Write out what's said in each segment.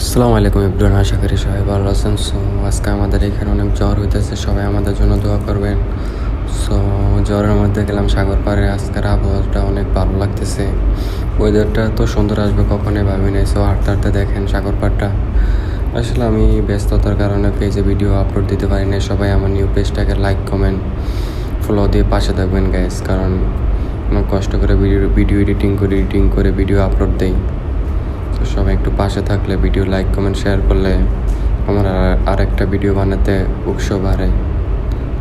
আসসালামু আলাইকুম ইবরান, আশা করি সবাই ভালো আছেন। সো আজকে আমাদের এখানে অনেক জ্বর হইতেছে, সবাই আমাদের জন্য দোয়া করবেন। সো জ্বরের মধ্যে গেলাম সাগর পাড়ে। আজকের আবহাওয়াটা অনেক ভালো লাগতেছে, ওয়েদারটা তো সুন্দর আসবে কখনোই ভাবিনি। সো হাঁটতে হাঁটতে দেখেন সাগর পাড়টা। আসলে আমি ব্যস্ততার কারণে পেজে ভিডিও আপলোড দিতে পারি না। সবাই আমার নিউ পেজটাকে লাইক কমেন্ট ফলো দিয়ে পাশে থাকবেন গাইস, কারণ অনেক কষ্ট করে ভিডিও এডিটিং করে ভিডিও আপলোড দেই। তো সবাই একটু পাশে থাকলে, ভিডিও লাইক কমেন্ট শেয়ার করলে আমার আর একটা ভিডিও বানাতে উৎসাহ বাড়ে।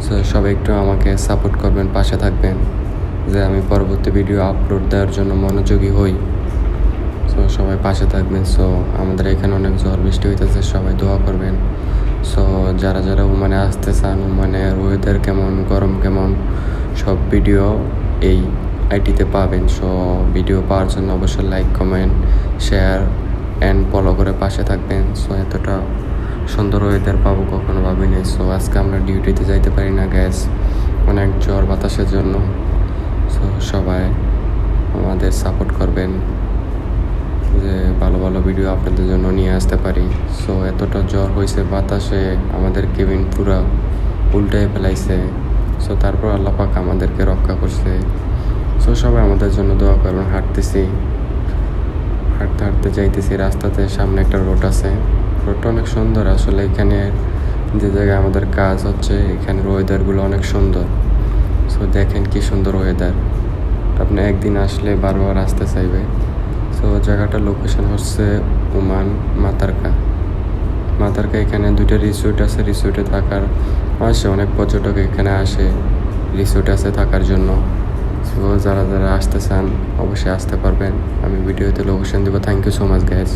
সো সবাই একটু আমাকে সাপোর্ট করবেন, পাশে থাকবেন, যে আমি পরবর্তী ভিডিও আপলোড দেওয়ার জন্য মনোযোগী হই। সো সবাই পাশে থাকবেন। সো আমাদের এখানে অনেক ঝড় বৃষ্টি হইতেছে, সবাই দোয়া করবেন। সো যারা যারা ওমানে আসতে চান, ওমানের ওয়েদার কেমন, গরম কেমন, সব ভিডিও এই আইটিতে পাবেন। সো ভিডিও পাওয়ার জন্য অবশ্যই like comment share and follow করে পাশে থাকবেন। সো এতটা সুন্দর ওয়েদার পাবো কখনো ভাবিনি। সো আজকে আমরা ডিউটিতে যাইতে পারি না গ্যাস, অনেক জ্বর বাতাসের জন্য। সো সবাই আমাদের সাপোর্ট করবেন, যে ভালো ভালো ভিডিও আপনাদের জন্য নিয়ে আসতে পারি। সো এতটা জ্বর হয়েছে, বাতাসে আমাদের কেবিন পুরা উল্টায় ফেলাইছে। সো তারপর আল্লাহ পাক আমাদেরকে রক্ষা করছে। সো সবাই আমাদের জন্য দোয়া করবেন। হাঁটতে হাঁটতে যাইতেছি রাস্তাতে, সামনে একটা রোড আছে। রোডটা অনেক সুন্দর আসলে। এখানে যে জায়গায় আমাদের কাজ হচ্ছে, এখানের ওয়েদারগুলো অনেক সুন্দর। সো দেখেন কি সুন্দর ওয়েদার, আপনি একদিন আসলে বারবার আসতে চাইবে। সো জায়গাটার লোকেশন হচ্ছে ওমান মাতারকা। এখানে দুইটা রিসোর্ট আছে, রিসোর্টে থাকার আসে অনেক পর্যটক, এখানে আসে রিসোর্ট আছে থাকার জন্য। সো যারা যারা আসতে চান অবশ্যই আসতে পারবেন। আমি ভিডিওতে লোকেশন দেবো। Thank you so much guys.